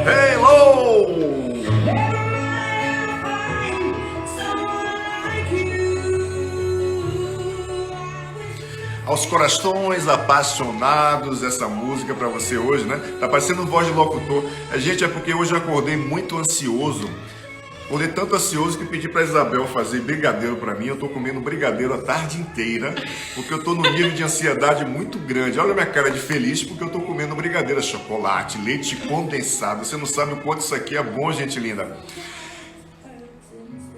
Hello! Aos corações apaixonados, essa música pra você hoje, né? Tá parecendo voz de locutor. Gente, é porque hoje eu acordei muito ansioso. Acordei tanto ansioso que pedi pra Isabel fazer brigadeiro pra mim. Eu tô comendo brigadeiro a tarde inteira, porque eu tô num nível de ansiedade muito grande. Olha a minha cara de feliz porque eu tô comendo brigadeiro, chocolate, leite condensado. Você não sabe o quanto isso aqui é bom, gente linda.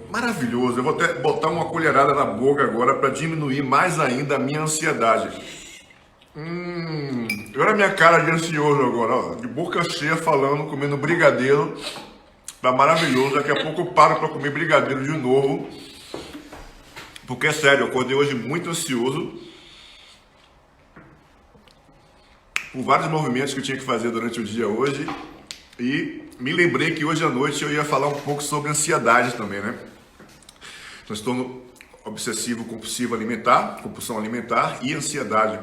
Maravilhoso. Eu vou até botar uma colherada na boca agora para diminuir mais ainda a minha ansiedade. Olha a minha cara de ansioso agora, ó, de boca cheia falando, comendo brigadeiro. Tá maravilhoso. Daqui a pouco eu paro para comer brigadeiro de novo. Porque é sério, eu acordei hoje muito ansioso por vários movimentos que eu tinha que fazer durante o dia hoje. E me lembrei que hoje à noite eu ia falar um pouco sobre ansiedade também, né? Transtorno obsessivo compulsivo alimentar, compulsão alimentar e ansiedade.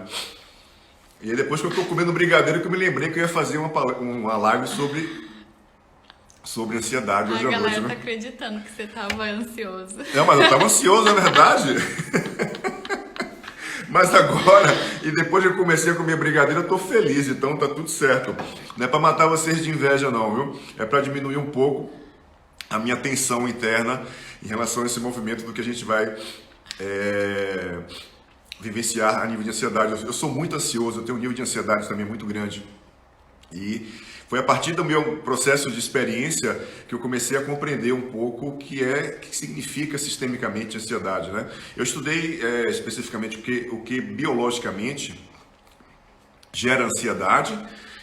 E aí depois que eu tô comendo brigadeiro que eu me lembrei que eu ia fazer uma live sobre ansiedade hoje à noite, né? A galera tá acreditando que você tava ansioso. Não, mas eu tava ansioso, na verdade. Mas agora, e depois que eu comecei a comer brigadeiro, eu tô feliz, então tá tudo certo. Não é pra matar vocês de inveja não, viu? É pra diminuir um pouco a minha tensão interna em relação a esse movimento do que a gente vai vivenciar a nível de ansiedade. Eu sou muito ansioso, eu tenho um nível de ansiedade também muito grande. E foi a partir do meu processo de experiência que eu comecei a compreender um pouco o que significa sistemicamente ansiedade, né? Eu estudei especificamente o que biologicamente gera ansiedade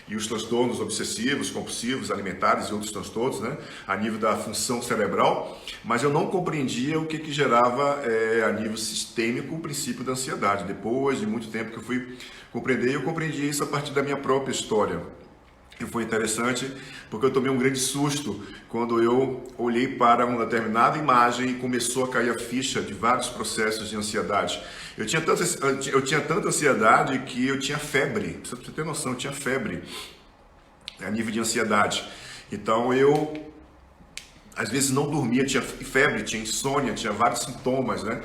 e os transtornos obsessivos, compulsivos, alimentares e outros transtornos, né, a nível da função cerebral, mas eu não compreendia o que gerava a nível sistêmico o princípio da ansiedade. Depois de muito tempo que eu fui compreender, eu compreendi isso a partir da minha própria história. E foi interessante porque eu tomei um grande susto quando eu olhei para uma determinada imagem e começou a cair a ficha de vários processos de ansiedade. Eu tinha tanta ansiedade que eu tinha febre. Pra você ter noção, eu tinha febre a nível de ansiedade. Então eu às vezes não dormia, tinha febre, tinha insônia, tinha vários sintomas, né?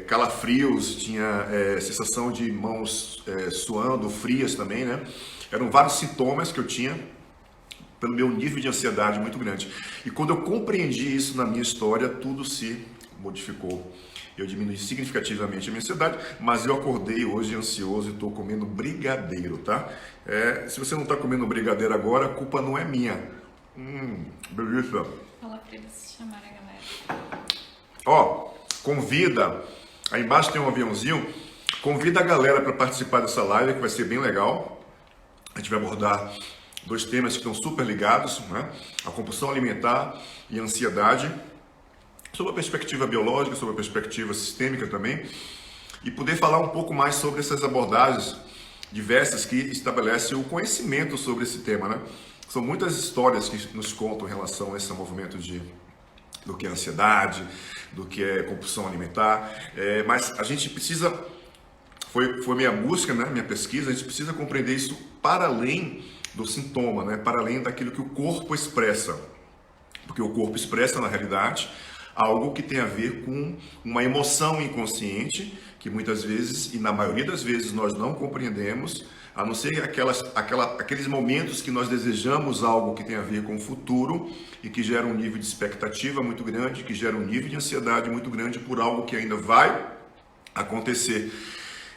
Calafrios, tinha sensação de mãos suando, frias também, né? Eram vários sintomas que eu tinha pelo meu nível de ansiedade muito grande. E quando eu compreendi isso na minha história, tudo se modificou. Eu diminui significativamente a minha ansiedade, mas eu acordei hoje ansioso e estou comendo brigadeiro, tá? Se você não está comendo brigadeiro agora, a culpa não é minha. Beleza. Fala pra eles chamarem a galera. Ó, convida, aí embaixo tem um aviãozinho, convida a galera para participar dessa live que vai ser bem legal. A gente vai abordar dois temas que estão super ligados, né? A compulsão alimentar e a ansiedade, sob a perspectiva biológica, sob a perspectiva sistêmica também, e poder falar um pouco mais sobre essas abordagens diversas que estabelecem o conhecimento sobre esse tema, né? São muitas histórias que nos contam em relação a esse movimento do que é ansiedade, do que é compulsão alimentar, mas a gente precisa, foi minha busca, né, minha pesquisa, a gente precisa compreender isso para além do sintoma, né, para além daquilo que o corpo expressa, porque o corpo expressa na realidade algo que tem a ver com uma emoção inconsciente que muitas vezes, e na maioria das vezes, nós não compreendemos, a não ser aqueles momentos que nós desejamos algo que tem a ver com o futuro e que gera um nível de expectativa muito grande, que gera um nível de ansiedade muito grande por algo que ainda vai acontecer.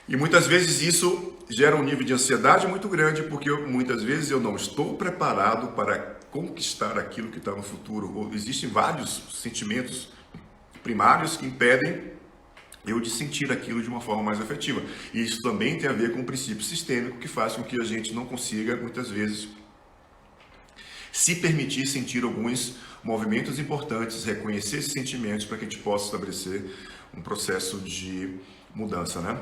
E muitas vezes isso gera um nível de ansiedade muito grande porque muitas vezes eu não estou preparado para conquistar aquilo que está no futuro. Existem vários sentimentos primários que impedem eu de sentir aquilo de uma forma mais efetiva. E isso também tem a ver com um princípio sistêmico que faz com que a gente não consiga, muitas vezes, se permitir sentir alguns movimentos importantes, reconhecer esses sentimentos para que a gente possa estabelecer um processo de mudança, né?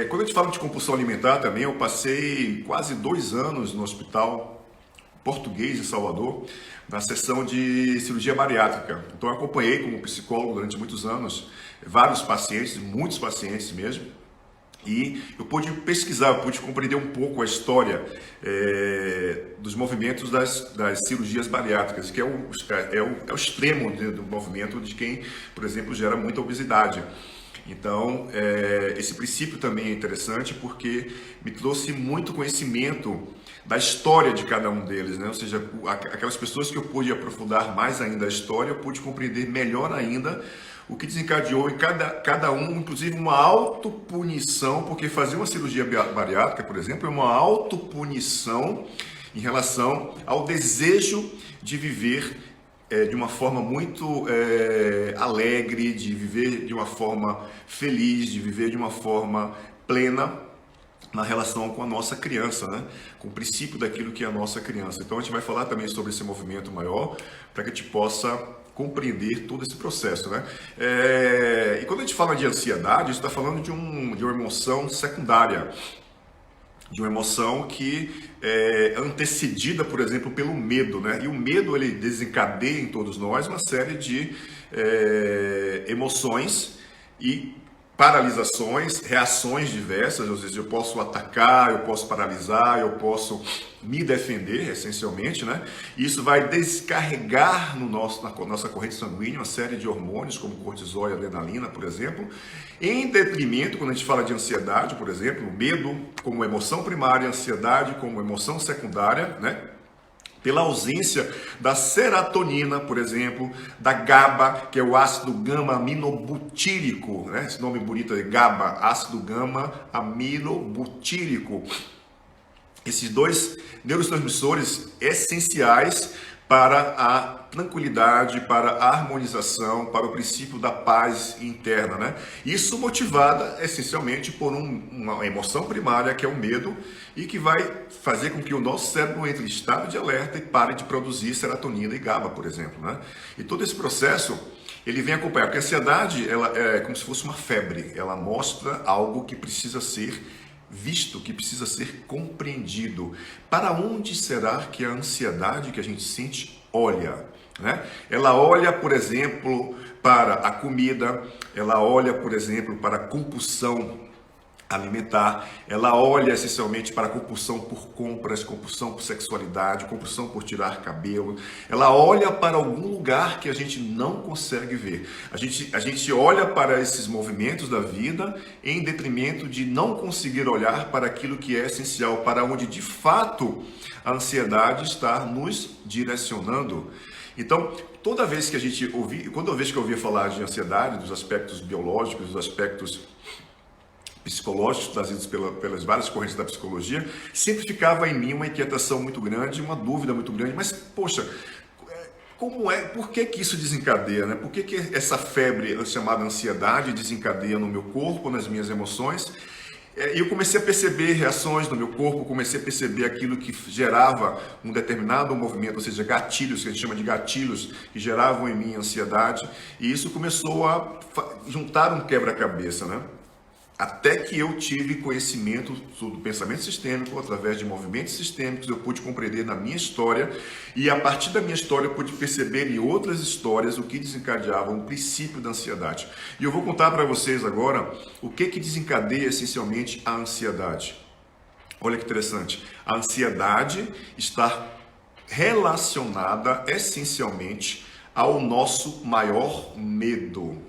Quando a gente fala de compulsão alimentar também, eu passei quase 2 anos no hospital português em Salvador, na sessão de cirurgia bariátrica. Então eu acompanhei como psicólogo durante muitos anos vários pacientes, muitos pacientes mesmo, E eu pude pesquisar, eu pude compreender um pouco a história dos movimentos das cirurgias bariátricas, que é o extremo do movimento de quem, por exemplo, gera muita obesidade. Então, esse princípio também é interessante porque me trouxe muito conhecimento da história de cada um deles, né? Ou seja, aquelas pessoas que eu pude aprofundar mais ainda a história, eu pude compreender melhor ainda o que desencadeou em cada um, inclusive uma autopunição, porque fazer uma cirurgia bariátrica, por exemplo, é uma autopunição em relação ao desejo de viver de uma forma muito alegre, de viver de uma forma feliz, de viver de uma forma plena na relação com a nossa criança, né? Com o princípio daquilo que é a nossa criança. Então a gente vai falar também sobre esse movimento maior, para que a gente possa compreender todo esse processo, né? E quando a gente fala de ansiedade, a gente está falando de uma emoção secundária, de uma emoção que é antecedida, por exemplo, pelo medo, né? E o medo, ele desencadeia em todos nós uma série de emoções e paralisações, reações diversas. Às vezes eu posso atacar, eu posso paralisar, eu posso me defender, essencialmente, né? E isso vai descarregar na nossa corrente sanguínea uma série de hormônios, como cortisol e adrenalina, por exemplo, em detrimento, quando a gente fala de ansiedade, por exemplo, o medo como emoção primária, a ansiedade como emoção secundária, né? Pela ausência da serotonina, por exemplo, da GABA, que é o ácido gama-aminobutírico, né? Esse nome bonito é GABA, ácido gama-aminobutírico. Esses dois neurotransmissores essenciais para a tranquilidade, para a harmonização, para o princípio da paz interna, né? Isso motivada essencialmente por uma emoção primária, que é o medo, e que vai fazer com que o nosso cérebro entre em estado de alerta e pare de produzir serotonina e GABA, por exemplo, né? E todo esse processo, ele vem acompanhar, porque a ansiedade, ela é como se fosse uma febre, ela mostra algo que precisa ser visto, que precisa ser compreendido. Para onde será que a ansiedade que a gente sente olha, né? Ela olha, por exemplo, para a comida, ela olha, por exemplo, para a compulsão alimentar, ela olha essencialmente para a compulsão por compras, compulsão por sexualidade, compulsão por tirar cabelo. Ela olha para algum lugar que a gente não consegue ver. A gente olha para esses movimentos da vida em detrimento de não conseguir olhar para aquilo que é essencial, para onde de fato a ansiedade está nos direcionando. Então, toda vez que a gente quando eu ouvia falar de ansiedade, dos aspectos biológicos, dos aspectos psicológicos trazidos pelas várias correntes da psicologia, sempre ficava em mim uma inquietação muito grande, uma dúvida muito grande, mas, poxa, por que isso desencadeia, né? Por que essa febre chamada ansiedade desencadeia no meu corpo, nas minhas emoções? E eu comecei a perceber reações no meu corpo, comecei a perceber aquilo que gerava um determinado movimento, ou seja, gatilhos, que a gente chama de gatilhos, que geravam em mim ansiedade, e isso começou a juntar um quebra-cabeça, né? Até que eu tive conhecimento do pensamento sistêmico, através de movimentos sistêmicos, eu pude compreender na minha história, e a partir da minha história eu pude perceber em outras histórias o que desencadeava o princípio da ansiedade. E eu vou contar para vocês agora o que desencadeia essencialmente a ansiedade. Olha que interessante, a ansiedade está relacionada essencialmente ao nosso maior medo.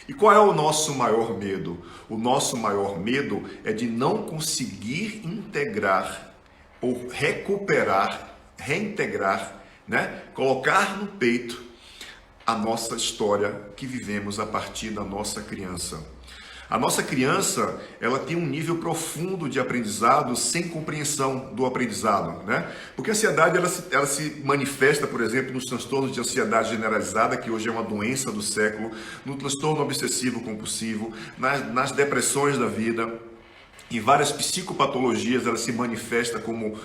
E qual é o nosso maior medo? O nosso maior medo é de não conseguir integrar ou recuperar, reintegrar, né? Colocar no peito a nossa história que vivemos a partir da nossa criança. A nossa criança, ela tem um nível profundo de aprendizado sem compreensão do aprendizado, né? Porque a ansiedade, ela se manifesta, por exemplo, nos transtornos de ansiedade generalizada, que hoje é uma doença do século, no transtorno obsessivo compulsivo, nas depressões da vida. Em várias psicopatologias ela se manifesta como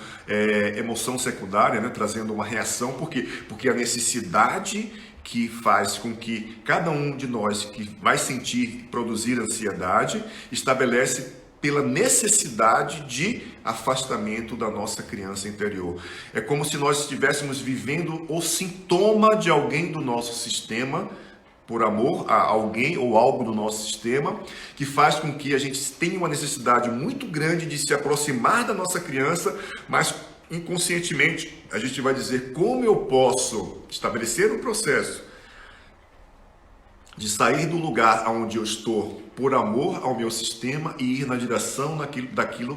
emoção secundária, né? Trazendo uma reação, por quê? Porque a necessidade que faz com que cada um de nós que vai sentir, produzir ansiedade, estabelece pela necessidade de afastamento da nossa criança interior. É como se nós estivéssemos vivendo o sintoma de alguém do nosso sistema, por amor a alguém ou algo do nosso sistema, que faz com que a gente tenha uma necessidade muito grande de se aproximar da nossa criança, mas inconscientemente a gente vai dizer como eu posso estabelecer um processo de sair do lugar onde eu estou por amor ao meu sistema e ir na direção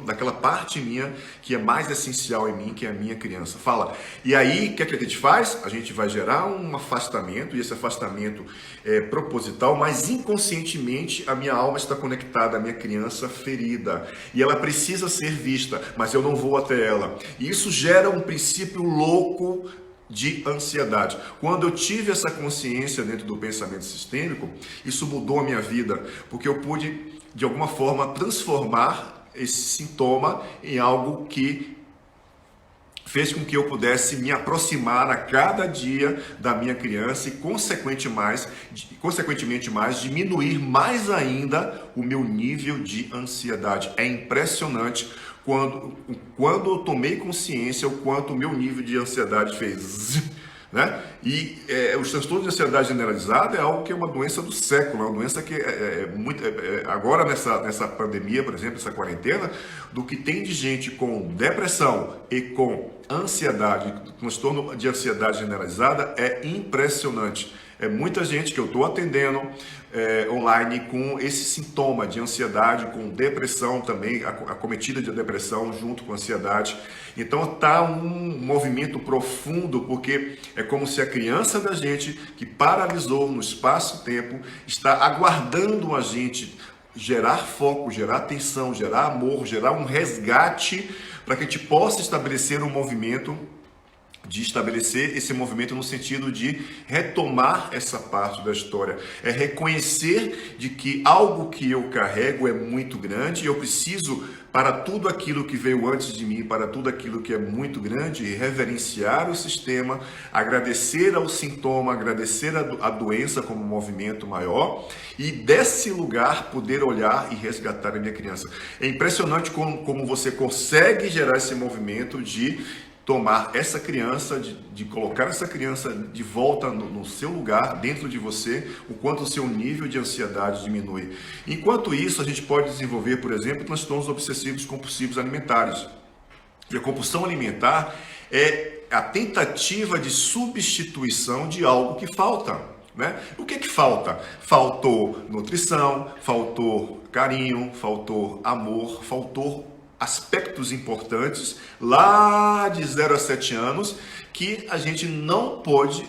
daquela parte minha que é mais essencial em mim, que é a minha criança. Fala. E aí, o que é que a gente faz? A gente vai gerar um afastamento, e esse afastamento é proposital, mas inconscientemente a minha alma está conectada à minha criança ferida. E ela precisa ser vista, mas eu não vou até ela. E isso gera um princípio louco de ansiedade. Quando eu tive essa consciência dentro do pensamento sistêmico, isso mudou a minha vida, porque eu pude, de alguma forma, transformar esse sintoma em algo que fez com que eu pudesse me aproximar a cada dia da minha criança e, consequentemente mais, diminuir mais ainda o meu nível de ansiedade. É impressionante quando eu tomei consciência o quanto o meu nível de ansiedade fez, né? E os transtornos de ansiedade generalizada é algo que é uma doença do século, é uma doença que agora nessa pandemia, por exemplo, essa quarentena, do que tem de gente com depressão e com ansiedade, transtorno de ansiedade generalizada é impressionante. É muita gente que eu estou atendendo online com esse sintoma de ansiedade, com depressão também, acometida de depressão junto com ansiedade. Então está um movimento profundo, porque é como se a criança da gente, que paralisou no espaço-tempo, está aguardando a gente gerar foco, gerar atenção, gerar amor, gerar um resgate para que a gente possa estabelecer um movimento no sentido de retomar essa parte da história. É reconhecer de que algo que eu carrego é muito grande e eu preciso, para tudo aquilo que veio antes de mim, para tudo aquilo que é muito grande, reverenciar o sistema, agradecer ao sintoma, agradecer a doença como um movimento maior e desse lugar poder olhar e resgatar a minha criança. É impressionante como você consegue gerar esse movimento de tomar essa criança, de colocar essa criança de volta no seu lugar, dentro de você, o quanto o seu nível de ansiedade diminui. Enquanto isso, a gente pode desenvolver, por exemplo, transtornos obsessivos compulsivos alimentares. E a compulsão alimentar é a tentativa de substituição de algo que falta, né? O que falta? Faltou nutrição, faltou carinho, faltou amor, faltou aspectos importantes lá de 0 a 7 anos que a gente não pode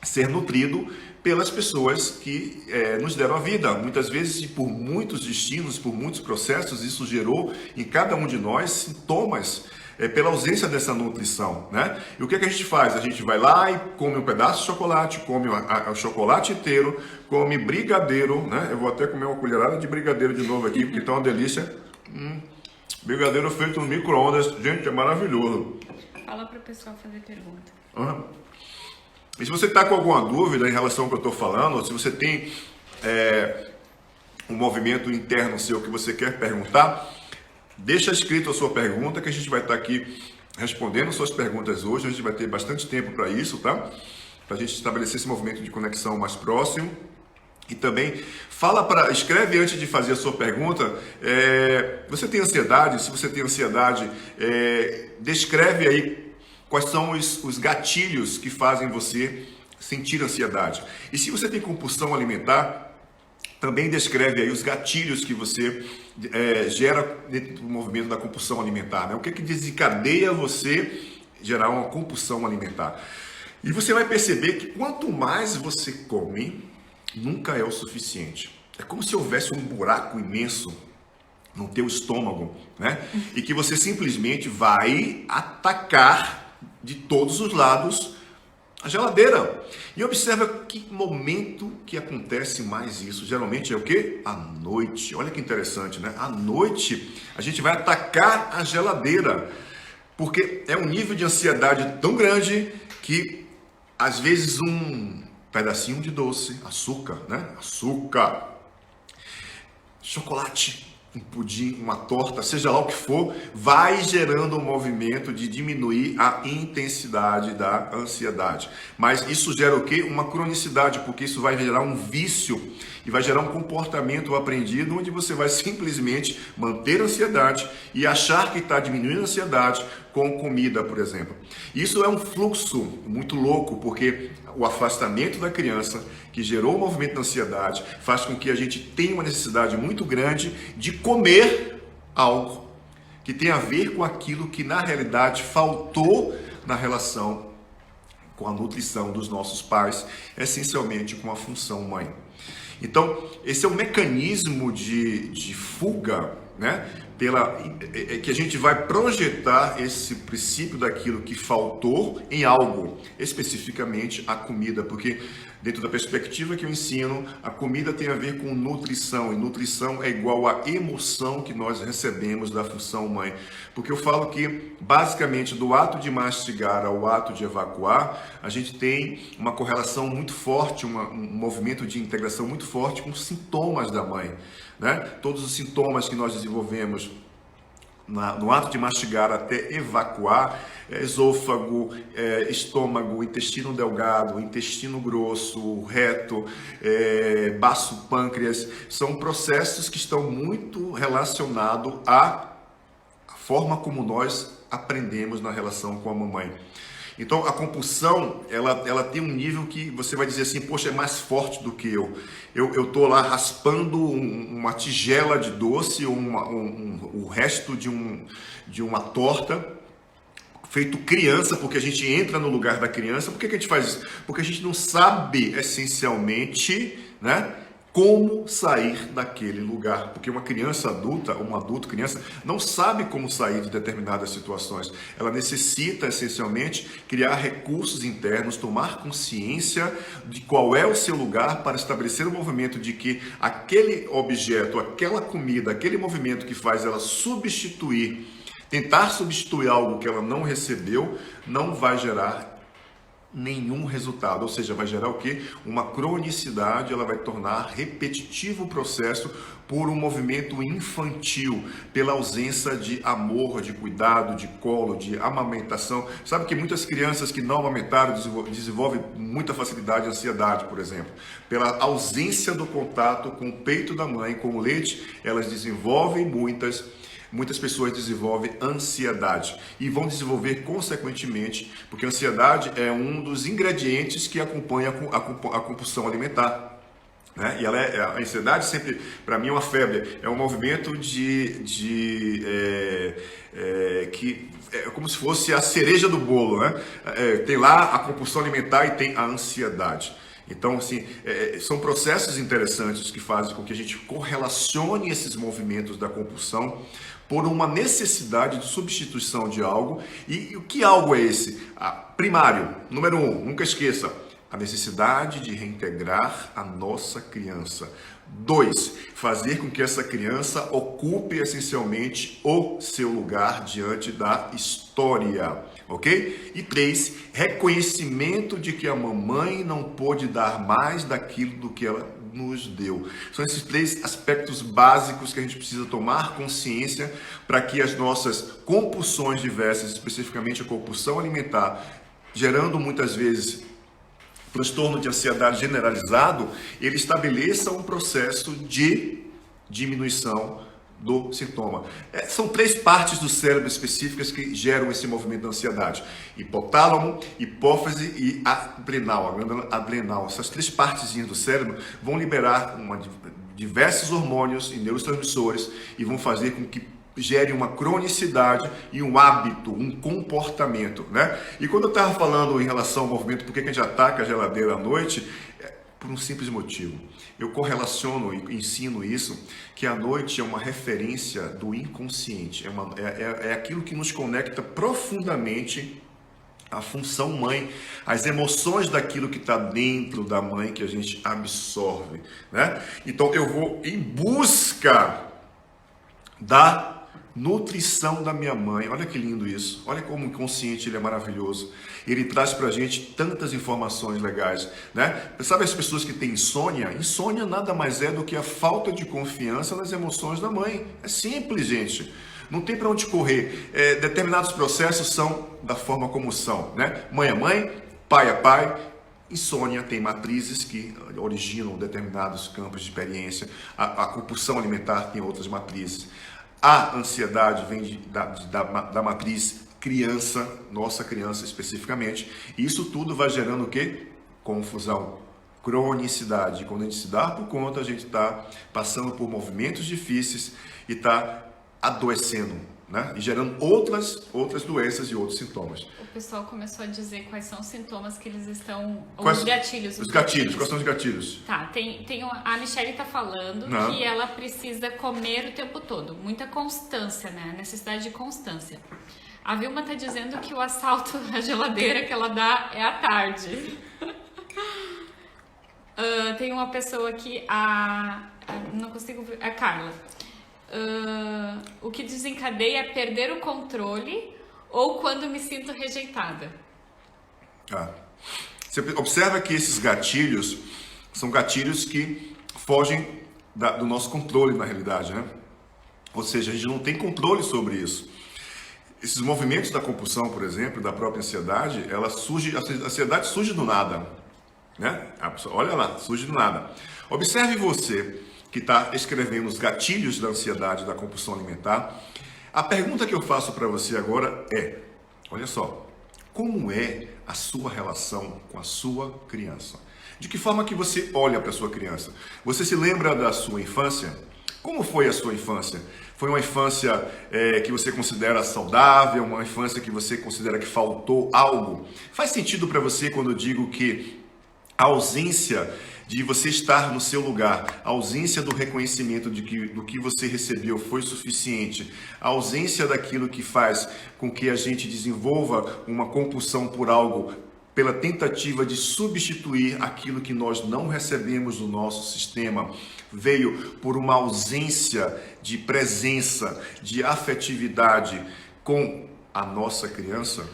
ser nutrido pelas pessoas que nos deram a vida. Muitas vezes, e por muitos destinos, por muitos processos, isso gerou em cada um de nós sintomas pela ausência dessa nutrição, né? E o que a gente faz? A gente vai lá e come um pedaço de chocolate, come o chocolate inteiro, come brigadeiro, né? Eu vou até comer uma colherada de brigadeiro de novo aqui, porque tá uma delícia. Brigadeiro feito no micro-ondas, gente, é maravilhoso. Fala para o pessoal fazer pergunta. Uhum. E se você está com alguma dúvida em relação ao que eu estou falando, ou se você tem um movimento interno seu que você quer perguntar, deixa escrito a sua pergunta, que a gente vai estar aqui respondendo suas perguntas hoje. A gente vai ter bastante tempo para isso, tá? Para a gente estabelecer esse movimento de conexão mais próximo. E também escreve antes de fazer a sua pergunta. Você tem ansiedade? Se você tem ansiedade, descreve aí quais são os gatilhos que fazem você sentir ansiedade. E se você tem compulsão alimentar, também descreve aí os gatilhos que você gera dentro do movimento da compulsão alimentar, né? O que desencadeia você gerar uma compulsão alimentar? E você vai perceber que quanto mais você come, nunca é o suficiente. É como se houvesse um buraco imenso no teu estômago, né? E que você simplesmente vai atacar de todos os lados a geladeira. E observa que momento que acontece mais isso. Geralmente é o quê? À noite. Olha que interessante, né? À noite a gente vai atacar a geladeira, porque é um nível de ansiedade tão grande que às vezes um pedacinho de doce, açúcar, né? Açúcar, chocolate, um pudim, uma torta, seja lá o que for, vai gerando um movimento de diminuir a intensidade da ansiedade. Mas isso gera o quê? Uma cronicidade, porque isso vai gerar um vício e vai gerar um comportamento aprendido onde você vai simplesmente manter a ansiedade e achar que está diminuindo a ansiedade com comida, por exemplo. Isso é um fluxo muito louco, porque o afastamento da criança, que gerou o movimento da ansiedade, faz com que a gente tenha uma necessidade muito grande de comer algo que tem a ver com aquilo que na realidade faltou na relação com a nutrição dos nossos pais, essencialmente com a função mãe. Então, esse é um mecanismo de fuga, né? Que a gente vai projetar esse princípio daquilo que faltou em algo, especificamente a comida, porque dentro da perspectiva que eu ensino, a comida tem a ver com nutrição, e nutrição é igual à emoção que nós recebemos da função mãe. Porque eu falo que, basicamente, do ato de mastigar ao ato de evacuar, a gente tem uma correlação muito forte, um movimento de integração muito forte com os sintomas da mãe, né? Todos os sintomas que nós desenvolvemos no ato de mastigar até evacuar, esôfago, estômago, intestino delgado, intestino grosso, reto, baço pâncreas, são processos que estão muito relacionados à forma como nós aprendemos na relação com a mamãe. Então, a compulsão, ela tem um nível que você vai dizer assim, poxa, é mais forte do que eu. Eu estou lá raspando uma tigela de doce, o resto de uma torta, feito criança, porque a gente entra no lugar da criança. Por que a gente faz isso? Porque a gente não sabe, essencialmente, né, como sair daquele lugar. Porque uma criança adulta, um adulto criança, não sabe como sair de determinadas situações. Ela necessita, essencialmente, criar recursos internos, tomar consciência de qual é o seu lugar para estabelecer o movimento de que aquele objeto, aquela comida, aquele movimento que faz ela tentar substituir algo que ela não recebeu, não vai gerar nenhum resultado, ou seja, vai gerar o quê? Uma cronicidade, ela vai tornar repetitivo o processo por um movimento infantil, pela ausência de amor, de cuidado, de colo, de amamentação. Sabe que muitas crianças que não amamentaram desenvolvem muita facilidade de ansiedade, por exemplo. Pela ausência do contato com o peito da mãe, com o leite, elas desenvolvem muitas pessoas desenvolvem ansiedade e vão desenvolver consequentemente, porque a ansiedade é um dos ingredientes que acompanha a compulsão alimentar, né? E a ansiedade sempre, para mim, é uma febre, é um movimento que é como se fosse a cereja do bolo, né? Tem lá a compulsão alimentar e tem a ansiedade. Então, assim, são processos interessantes que fazem com que a gente correlacione esses movimentos da compulsão por uma necessidade de substituição de algo. E o que algo é esse? Primário, número 1, nunca esqueça, a necessidade de reintegrar a nossa criança. 2, fazer com que essa criança ocupe essencialmente o seu lugar diante da história, ok? E 3, reconhecimento de que a mamãe não pôde dar mais daquilo do que ela nos deu. São esses 3 aspectos básicos que a gente precisa tomar consciência para que as nossas compulsões diversas, especificamente a compulsão alimentar, gerando muitas vezes transtorno de ansiedade generalizado, ele estabeleça um processo de diminuição do sintoma. São 3 partes do cérebro específicas que geram esse movimento da ansiedade: hipotálamo, hipófise e adrenal, a glândula adrenal. Essas 3 partezinhas do cérebro vão liberar diversos hormônios e neurotransmissores e vão fazer com que gere uma cronicidade e um hábito, um comportamento, né? E quando eu estava falando em relação ao movimento, por que a gente ataca a geladeira à noite? Por um simples motivo. Eu correlaciono e ensino isso, que a noite é uma referência do inconsciente, é aquilo que nos conecta profundamente à função mãe, as emoções daquilo que está dentro da mãe que a gente absorve, né? Então eu vou em busca da nutrição da minha mãe. Olha que lindo isso. Olha como o inconsciente ele é maravilhoso. Ele traz pra gente tantas informações legais, né? Sabe as pessoas que têm insônia? Insônia nada mais é do que a falta de confiança nas emoções da mãe. É simples, gente. Não tem para onde correr. Determinados processos são da forma como são, né? Mãe é mãe, pai é pai. Insônia tem matrizes que originam determinados campos de experiência. A compulsão alimentar tem outras matrizes. A ansiedade vem da matriz criança, nossa criança especificamente. E isso tudo vai gerando o quê? Confusão, cronicidade. Quando a gente se dá por conta, a gente está passando por movimentos difíceis e está adoecendo, né? E gerando outras doenças e outros sintomas. O pessoal começou a dizer quais são os sintomas que eles estão... Quais, os gatilhos. Os gatilhos. Quais são os gatilhos? Tá, a Michelle tá falando que ela precisa comer o tempo todo. Muita constância, né? Necessidade de constância. A Vilma tá dizendo que o assalto à geladeira que ela dá é à tarde. Tem uma pessoa aqui, não consigo ver, a Carla. O que desencadeia é perder o controle ou quando me sinto rejeitada. Você observa que esses gatilhos são gatilhos que fogem do nosso controle na realidade, né? Ou seja, a gente não tem controle sobre isso. Esses movimentos da compulsão, por exemplo, da própria ansiedade, a ansiedade surge do nada, né? Olha lá, surge do nada. Observe você que está escrevendo os gatilhos da ansiedade e da compulsão alimentar. A pergunta que eu faço para você agora é, olha só, como é a sua relação com a sua criança? De que forma que você olha para a sua criança? Você se lembra da sua infância? Como foi a sua infância? Foi uma infância que você considera saudável? Uma infância que você considera que faltou algo? Faz sentido para você quando eu digo que a ausência de você estar no seu lugar, a ausência do reconhecimento do que você recebeu foi suficiente, a ausência daquilo que faz com que a gente desenvolva uma compulsão por algo pela tentativa de substituir aquilo que nós não recebemos do nosso sistema, veio por uma ausência de presença, de afetividade com a nossa criança?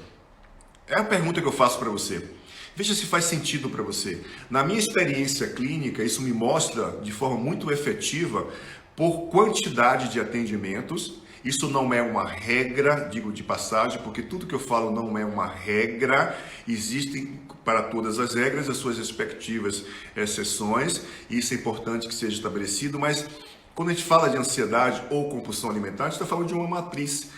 É a pergunta que eu faço para você. Veja se faz sentido para você. Na minha experiência clínica, isso me mostra de forma muito efetiva por quantidade de atendimentos. Isso não é uma regra, digo de passagem, porque tudo que eu falo não é uma regra. Existem para todas as regras as suas respectivas exceções. E isso é importante que seja estabelecido, mas quando a gente fala de ansiedade ou compulsão alimentar, a gente está falando de uma matriz.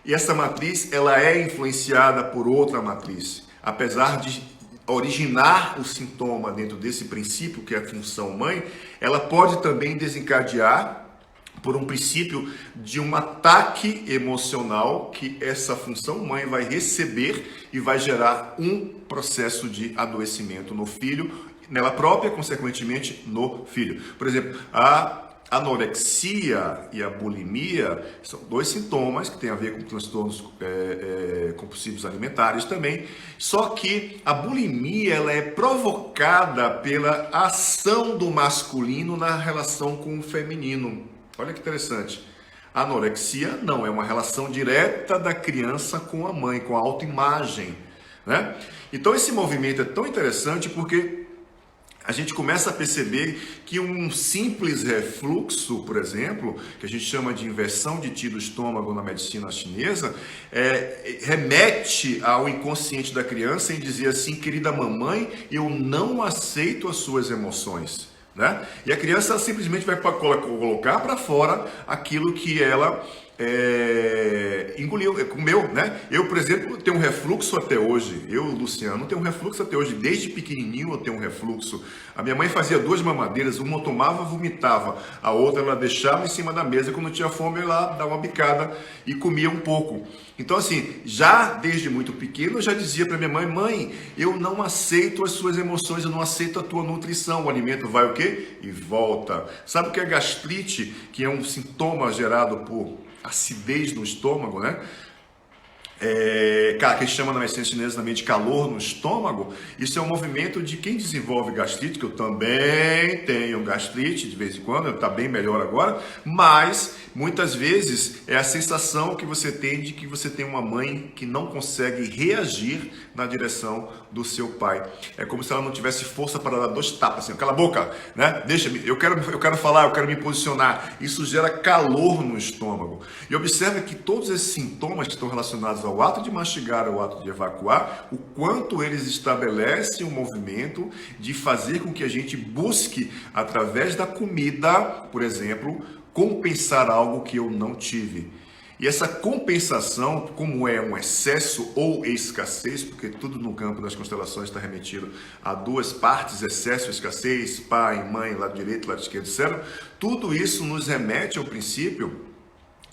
E essa matriz ela é influenciada por outra matriz. Apesar de originar o sintoma dentro desse princípio, que é a função mãe, ela pode também desencadear por um princípio de um ataque emocional que essa função mãe vai receber e vai gerar um processo de adoecimento no filho, nela própria, consequentemente, no filho. Por exemplo, a anorexia e a bulimia são dois sintomas que têm a ver com transtornos compulsivos alimentares também, só que a bulimia ela é provocada pela ação do masculino na relação com o feminino. Olha que interessante. A anorexia não é uma relação direta da criança com a mãe, com a autoimagem, né? Então esse movimento é tão interessante porque a gente começa a perceber que um simples refluxo, por exemplo, que a gente chama de inversão de ti do estômago na medicina chinesa, remete ao inconsciente da criança em dizer assim, querida mamãe, eu não aceito as suas emoções, né? E a criança simplesmente vai colocar para fora aquilo que ela engoliu, comeu, né? Eu, por exemplo, tenho um refluxo até hoje. Eu, Luciano, tenho um refluxo até hoje. Desde pequenininho eu tenho um refluxo. A minha mãe fazia duas mamadeiras, uma eu tomava, vomitava, a outra ela deixava em cima da mesa. Quando eu tinha fome, eu lá dava uma bicada e comia um pouco. Então, assim, já desde muito pequeno, eu já dizia para minha mãe, mãe, eu não aceito as suas emoções, eu não aceito a tua nutrição. O alimento vai o quê? E volta. Sabe o que é gastrite, que é um sintoma gerado por acidez no estômago, né? que a gente chama na medicina chinesa também de calor no estômago. Isso é um movimento de quem desenvolve gastrite, que eu também tenho gastrite de vez em quando, está bem melhor agora, mas muitas vezes é a sensação que você tem de que você tem uma mãe que não consegue reagir na direção do seu pai. É como se ela não tivesse força para dar 2 tapas, assim, cala a boca, né? Deixa-me, eu quero falar, eu quero me posicionar. Isso gera calor no estômago. E observe que todos esses sintomas que estão relacionados ao ato de mastigar, ao ato de evacuar, o quanto eles estabelecem um movimento de fazer com que a gente busque, através da comida, por exemplo, compensar algo que eu não tive. E essa compensação, como é um excesso ou escassez, porque tudo no campo das constelações está remetido a 2 partes, excesso, escassez, pai, mãe, lado direito, lado esquerdo, etc. Tudo isso nos remete ao princípio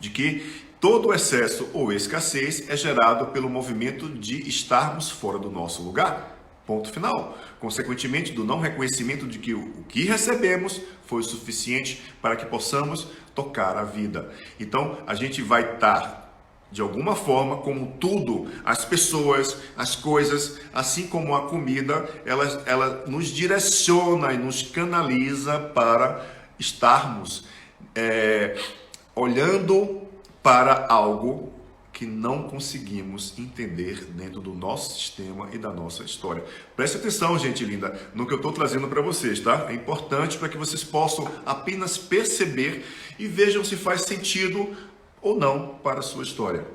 de que todo excesso ou escassez é gerado pelo movimento de estarmos fora do nosso lugar. Ponto final. Consequentemente, do não reconhecimento de que o que recebemos foi suficiente para que possamos tocar a vida. Então, a gente vai estar, de alguma forma, como tudo, as pessoas, as coisas, assim como a comida, ela nos direciona e nos canaliza para estarmos olhando para algo que não conseguimos entender dentro do nosso sistema e da nossa história. Preste atenção, gente linda, no que eu estou trazendo para vocês, tá? É importante para que vocês possam apenas perceber e vejam se faz sentido ou não para a sua história.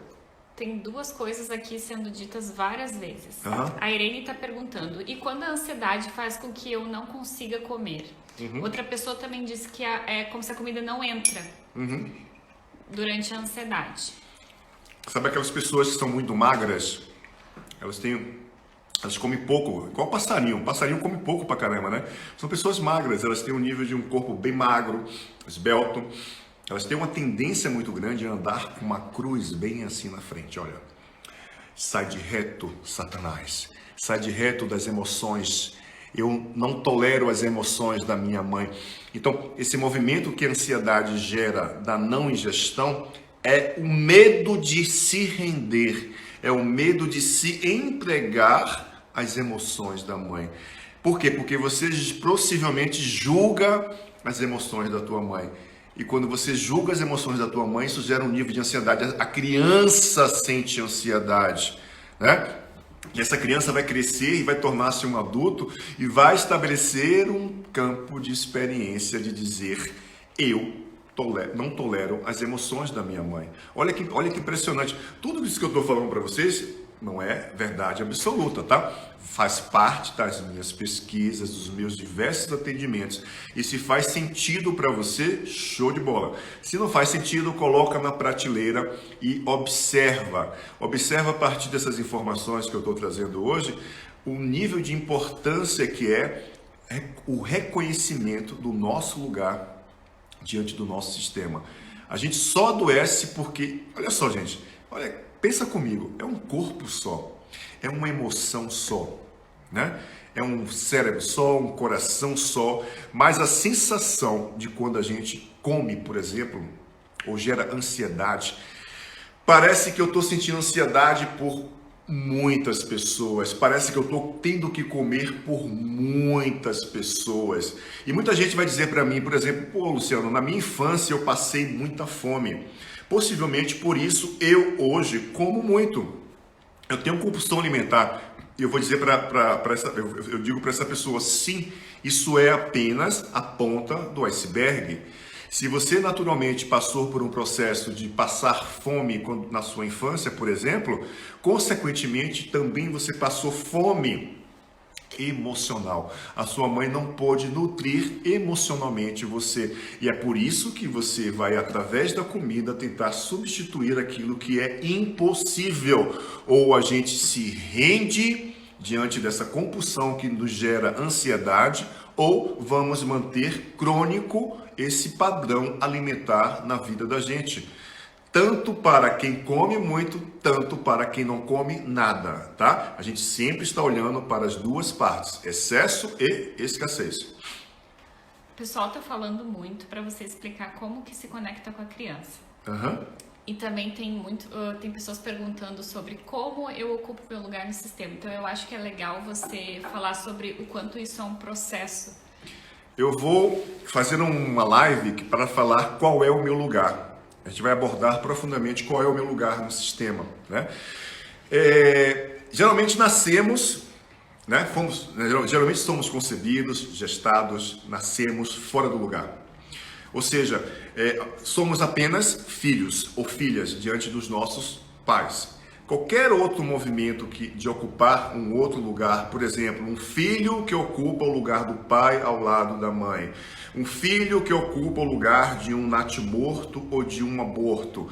Tem 2 coisas aqui sendo ditas várias vezes. A Irene está perguntando, e quando a ansiedade faz com que eu não consiga comer? Outra pessoa também disse que é como se a comida não entra durante a ansiedade. Sabe aquelas pessoas que são muito magras? Elas comem pouco, igual passarinho. O passarinho come pouco pra caramba, né? São pessoas magras, elas têm um nível de um corpo bem magro, esbelto. Elas têm uma tendência muito grande a andar com uma cruz bem assim na frente, olha. Sai de reto, Satanás. Sai de reto das emoções. Eu não tolero as emoções da minha mãe. Então, esse movimento que a ansiedade gera da não ingestão é o medo de se render, é o medo de se entregar às emoções da mãe. Por quê? Porque você possivelmente julga as emoções da tua mãe. E quando você julga as emoções da tua mãe, isso gera um nível de ansiedade. A criança sente ansiedade, né? E essa criança vai crescer e vai tornar-se um adulto e vai estabelecer um campo de experiência de dizer: eu não tolero as emoções da minha mãe. Olha que impressionante. Tudo isso que eu estou falando para vocês não é verdade absoluta, tá? Faz parte das minhas pesquisas, dos meus diversos atendimentos. E se faz sentido para você, show de bola. Se não faz sentido, coloca na prateleira e observa. Observa a partir dessas informações que eu estou trazendo hoje, o nível de importância que é o reconhecimento do nosso lugar diante do nosso sistema. A gente só adoece porque, olha só, gente, pensa comigo, é um corpo só, é uma emoção só, né? É um cérebro só, um coração só, mas a sensação de quando a gente come, por exemplo, ou gera ansiedade, parece que eu estou sentindo ansiedade por muitas pessoas, parece que eu estou tendo que comer por muitas pessoas. E muita gente vai dizer para mim, por exemplo, pô, Luciano, na minha infância eu passei muita fome. Possivelmente por isso eu hoje como muito. Eu tenho compulsão alimentar. E eu vou dizer eu digo para essa pessoa, sim, isso é apenas a ponta do iceberg. Se você naturalmente passou por um processo de passar fome na sua infância, por exemplo, consequentemente também você passou fome emocional. A sua mãe não pôde nutrir emocionalmente você. E é por isso que você vai, através da comida, tentar substituir aquilo que é impossível. Ou a gente se rende diante dessa compulsão que nos gera ansiedade, ou vamos manter crônico esse padrão alimentar na vida da gente. Tanto para quem come muito, tanto para quem não come nada, tá? A gente sempre está olhando para as 2 partes, excesso e escassez. O pessoal tá falando muito para você explicar como que se conecta com a criança. E também tem pessoas perguntando sobre como eu ocupo meu lugar no sistema. Então eu acho que é legal você falar sobre o quanto isso é um processo. Eu vou fazer uma live para falar qual é o meu lugar. A gente vai abordar profundamente qual é o meu lugar no sistema, né? Geralmente nascemos, né? Geralmente somos concebidos, gestados, nascemos fora do lugar. Ou seja, somos apenas filhos ou filhas diante dos nossos pais. Qualquer outro movimento de ocupar um outro lugar, por exemplo, um filho que ocupa o lugar do pai ao lado da mãe, um filho que ocupa o lugar de um natimorto ou de um aborto,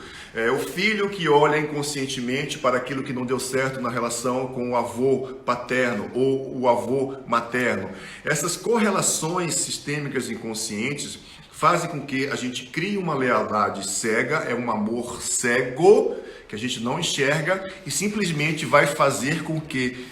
o filho que olha inconscientemente para aquilo que não deu certo na relação com o avô paterno ou o avô materno. Essas correlações sistêmicas inconscientes fazem com que a gente crie uma lealdade cega, um amor cego, que a gente não enxerga e simplesmente vai fazer com que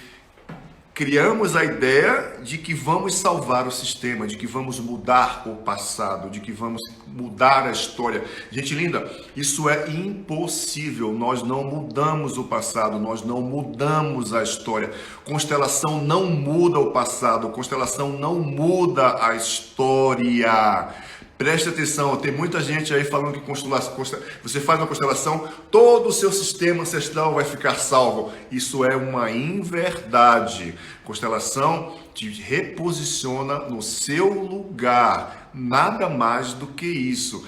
criamos a ideia de que vamos salvar o sistema, de que vamos mudar o passado, de que vamos mudar a história. Gente linda, isso é impossível. Nós não mudamos o passado, nós não mudamos a história. Constelação não muda o passado, constelação não muda a história. Preste atenção, tem muita gente aí falando que você faz uma constelação, todo o seu sistema ancestral vai ficar salvo. Isso é uma inverdade. Constelação te reposiciona no seu lugar, nada mais do que isso.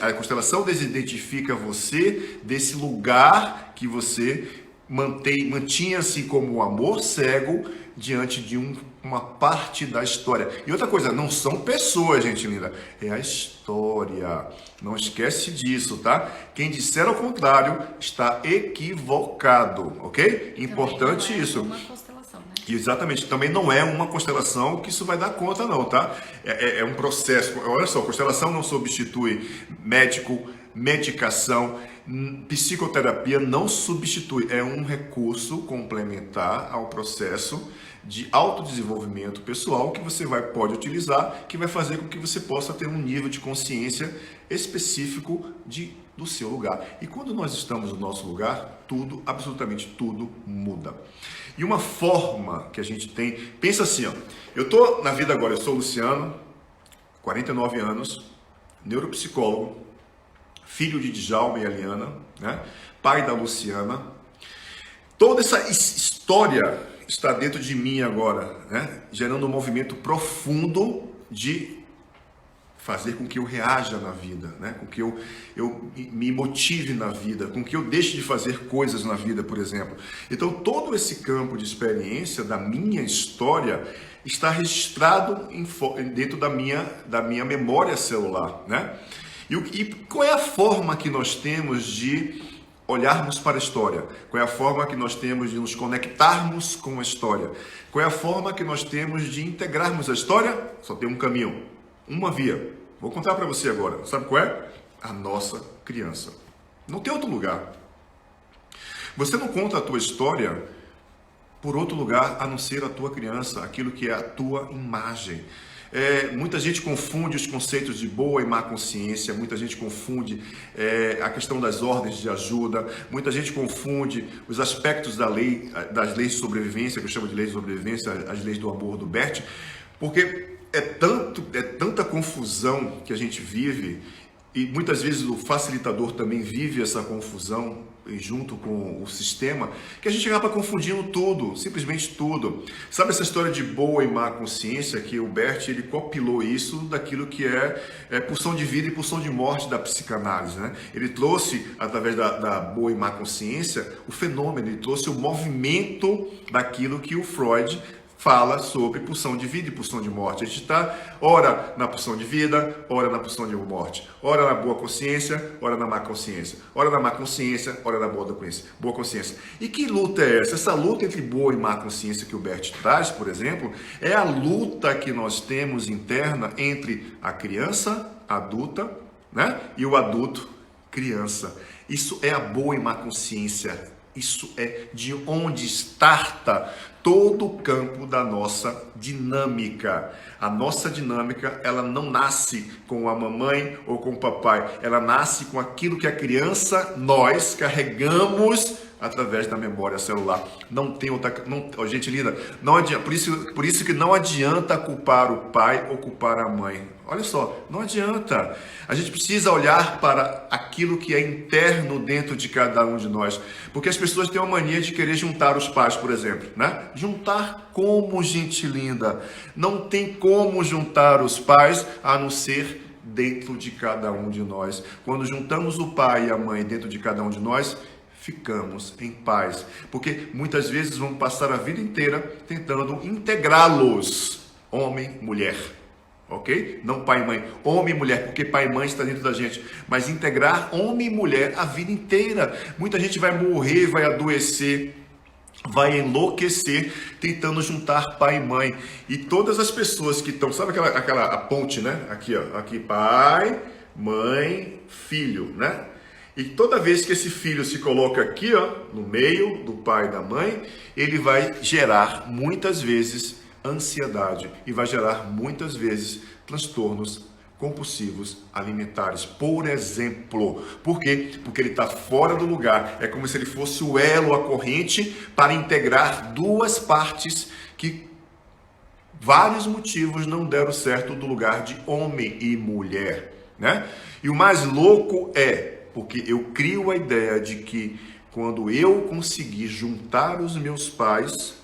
A constelação desidentifica você desse lugar que você mantinha-se como um amor cego diante de uma parte da história. E outra coisa, não são pessoas, gente linda, é a história. Não esquece disso, tá? Quem disser ao contrário está equivocado, ok? Importante isso. Uma constelação, né? Exatamente, também não é uma constelação que isso vai dar conta não, tá? É um processo. Olha só, constelação não substitui médico, medicação, psicoterapia não substitui, é um recurso complementar ao processo de autodesenvolvimento pessoal que você pode utilizar, que vai fazer com que você possa ter um nível de consciência específico do seu lugar. E quando nós estamos no nosso lugar, tudo, absolutamente tudo muda. E uma forma que a gente tem, pensa assim, ó, eu estou na vida agora, eu sou Luciano, 49 anos, neuropsicólogo, filho de Djalma e Eliana, né? Pai da Luciana. Toda essa história está dentro de mim agora, né? Gerando um movimento profundo de fazer com que eu reaja na vida, né? Com que eu me motive na vida, com que eu deixe de fazer coisas na vida, por exemplo. Então, todo esse campo de experiência da minha história está registrado dentro da minha memória celular, né? E qual é a forma que nós temos de olharmos para a história? Qual é a forma que nós temos de nos conectarmos com a história? Qual é a forma que nós temos de integrarmos a história? Só tem um caminho, uma via. Vou contar para você agora. Sabe qual é? A nossa criança. Não tem outro lugar. Você não conta a tua história por outro lugar a não ser a tua criança, aquilo que é a tua imagem. Muita gente confunde os conceitos de boa e má consciência, muita gente confunde a questão das ordens de ajuda, muita gente confunde os aspectos das leis de sobrevivência, que eu chamo de leis de sobrevivência, as leis do amor do Bert, porque é tanta confusão que a gente vive, e muitas vezes o facilitador também vive essa confusão junto com o sistema, que a gente acaba confundindo tudo, simplesmente tudo. Sabe essa história de boa e má consciência, que o Bert ele copilou isso daquilo que é pulsão de vida e pulsão de morte da psicanálise, né? Ele trouxe, através da boa e má consciência, o fenômeno, ele trouxe o movimento daquilo que o Freud fala sobre pulsão de vida e pulsão de morte. A gente está ora na pulsão de vida, ora na pulsão de morte, ora na boa consciência, ora na má consciência, ora na má consciência, ora na boa consciência. E que luta é essa? Essa luta entre boa e má consciência que o Bert traz, por exemplo, é a luta que nós temos interna entre a criança adulta, né, e o adulto criança. Isso é a boa e má consciência Isso é de onde starta todo o campo da nossa dinâmica. A nossa dinâmica, ela não nasce com a mamãe ou com o papai. Ela nasce com aquilo que a criança, nós, carregamos através da memória celular. Não tem outra... gente linda, não adianta, por isso que não adianta culpar o pai ou culpar a mãe. Olha só, não adianta. A gente precisa olhar para aquilo que é interno dentro de cada um de nós. Porque as pessoas têm uma mania de querer juntar os pais, por exemplo, né? Juntar como, gente linda? Não tem como juntar os pais a não ser dentro de cada um de nós. Quando juntamos o pai e a mãe dentro de cada um de nós, ficamos em paz, porque muitas vezes vamos passar a vida inteira tentando integrá-los, homem, mulher, ok? Não pai e mãe, homem e mulher, porque pai e mãe está dentro da gente, mas integrar homem e mulher a vida inteira. Muita gente vai morrer, vai adoecer, vai enlouquecer tentando juntar pai e mãe. E todas as pessoas que estão, sabe a ponte, né? Aqui, ó, aqui pai, mãe, filho, né? E toda vez que esse filho se coloca aqui, ó, no meio do pai e da mãe, ele vai gerar muitas vezes ansiedade e vai gerar muitas vezes transtornos compulsivos alimentares, por exemplo. Por quê? Porque ele está fora do lugar. É como se ele fosse o elo, a corrente, para integrar duas partes que vários motivos não deram certo do lugar de homem e mulher, né? E o mais louco porque eu crio a ideia de que quando eu conseguir juntar os meus pais,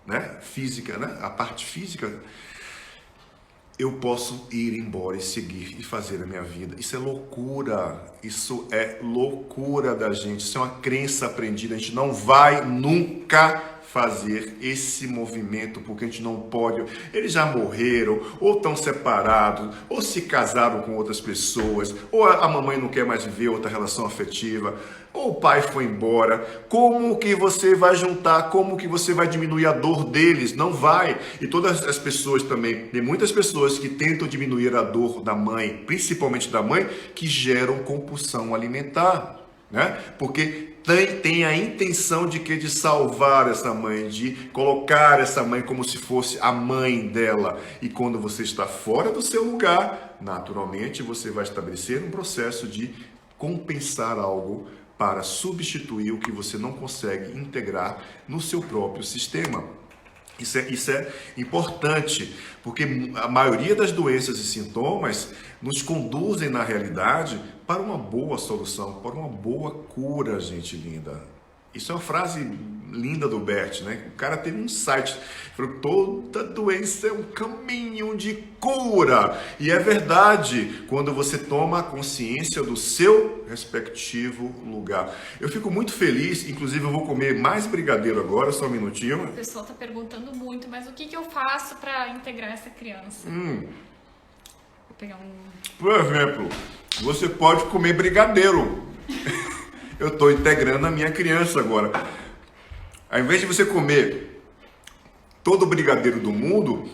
né, física, né, a parte física, eu posso ir embora e seguir e fazer a minha vida. Isso é loucura da gente, isso é uma crença aprendida, a gente não vai nunca fazer esse movimento, porque a gente não pode, eles já morreram, ou estão separados, ou se casaram com outras pessoas, ou a mamãe não quer mais viver outra relação afetiva, ou o pai foi embora. Como que você vai juntar? Como que você vai diminuir a dor deles? Não vai. E todas as pessoas também, tem muitas pessoas que tentam diminuir a dor da mãe, principalmente da mãe, que geram compulsão alimentar, né? Porque tem a intenção de salvar essa mãe, de colocar essa mãe como se fosse a mãe dela. E quando você está fora do seu lugar, naturalmente você vai estabelecer um processo de compensar algo para substituir o que você não consegue integrar no seu próprio sistema. Isso é importante, porque a maioria das doenças e sintomas nos conduzem, na realidade, para uma boa solução, para uma boa cura, gente linda. Isso é uma frase linda do Bert, né? O cara teve um insight, falou que toda doença é um caminho de cura. E é verdade, quando você toma consciência do seu respectivo lugar. Eu fico muito feliz, inclusive eu vou comer mais brigadeiro agora, só um minutinho. O pessoal está perguntando muito, mas o que eu faço para integrar essa criança? Vou pegar Por exemplo, você pode comer brigadeiro. Eu estou integrando a minha criança agora. Ao invés de você comer todo o brigadeiro do mundo,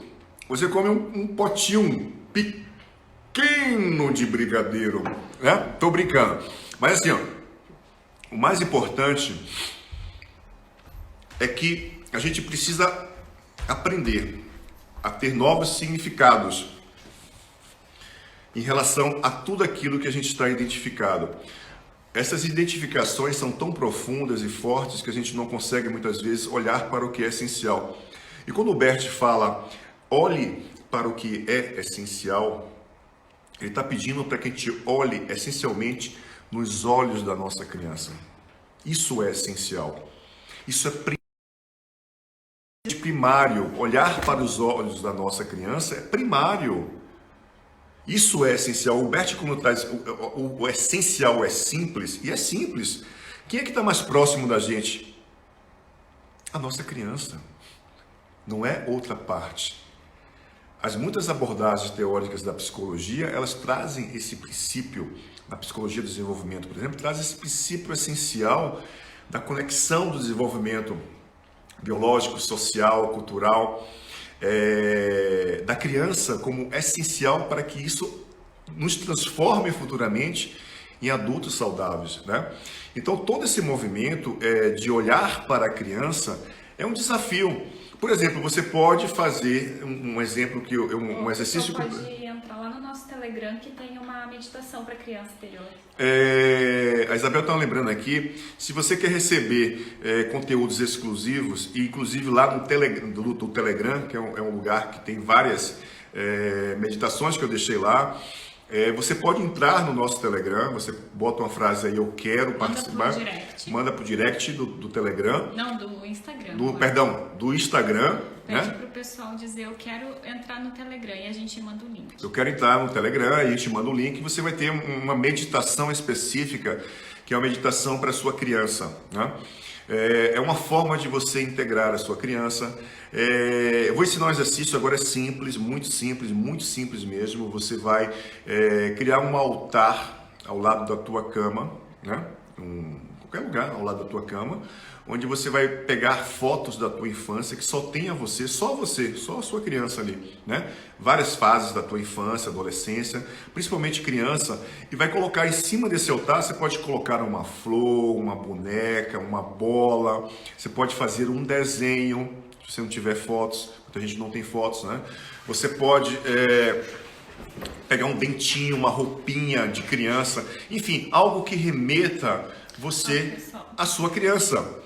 você come um potinho pequeno de brigadeiro, né? Tô brincando. Mas assim, ó, o mais importante é que a gente precisa aprender a ter novos significados em relação a tudo aquilo que a gente está identificado. Essas identificações são tão profundas e fortes que a gente não consegue muitas vezes olhar para o que é essencial. E quando o Bert fala, olhe para o que é essencial, ele está pedindo para que a gente olhe essencialmente nos olhos da nossa criança. Isso é essencial. Isso é primário. Olhar para os olhos da nossa criança é primário. Isso é essencial. O Bert, quando traz o essencial é simples, e é simples. Quem é que está mais próximo da gente? A nossa criança. Não é outra parte. Muitas abordagens teóricas da psicologia, elas trazem esse princípio, na psicologia do desenvolvimento, por exemplo, traz esse princípio essencial da conexão do desenvolvimento biológico, social, cultural, da criança como essencial para que isso nos transforme futuramente em adultos saudáveis, né? Então todo esse movimento de olhar para a criança é um desafio. Por exemplo, você pode fazer um exemplo que um exercício. Você pode entrar lá no nosso Telegram que tem uma meditação para criança interior. A Isabel está lembrando aqui, se você quer receber conteúdos exclusivos, e inclusive lá no Telegram, que é um lugar que tem várias meditações que eu deixei lá, você pode entrar no nosso Telegram, você bota uma frase aí, eu quero participar. Manda pro direct do Telegram. Não, do Instagram. Perdão, do Instagram. Pede pro pessoal dizer, eu quero entrar no Telegram, e a gente manda o link. Eu quero entrar no Telegram, e a gente manda o link, e você vai ter uma meditação específica, que é uma meditação para a sua criança, né? É uma forma de você integrar a sua criança. Eu vou ensinar um exercício agora simples, muito simples mesmo. Você vai criar um altar ao lado da tua cama, né? Qualquer lugar ao lado da tua cama, onde você vai pegar fotos da tua infância que só tenha você, só a sua criança ali, né? Várias fases da tua infância, adolescência, principalmente criança, e vai colocar em cima desse altar. Você pode colocar uma flor, uma boneca, uma bola, você pode fazer um desenho, se você não tiver fotos, muita gente não tem fotos, né? Você pode pegar um dentinho, uma roupinha de criança, enfim, algo que remeta você à sua criança.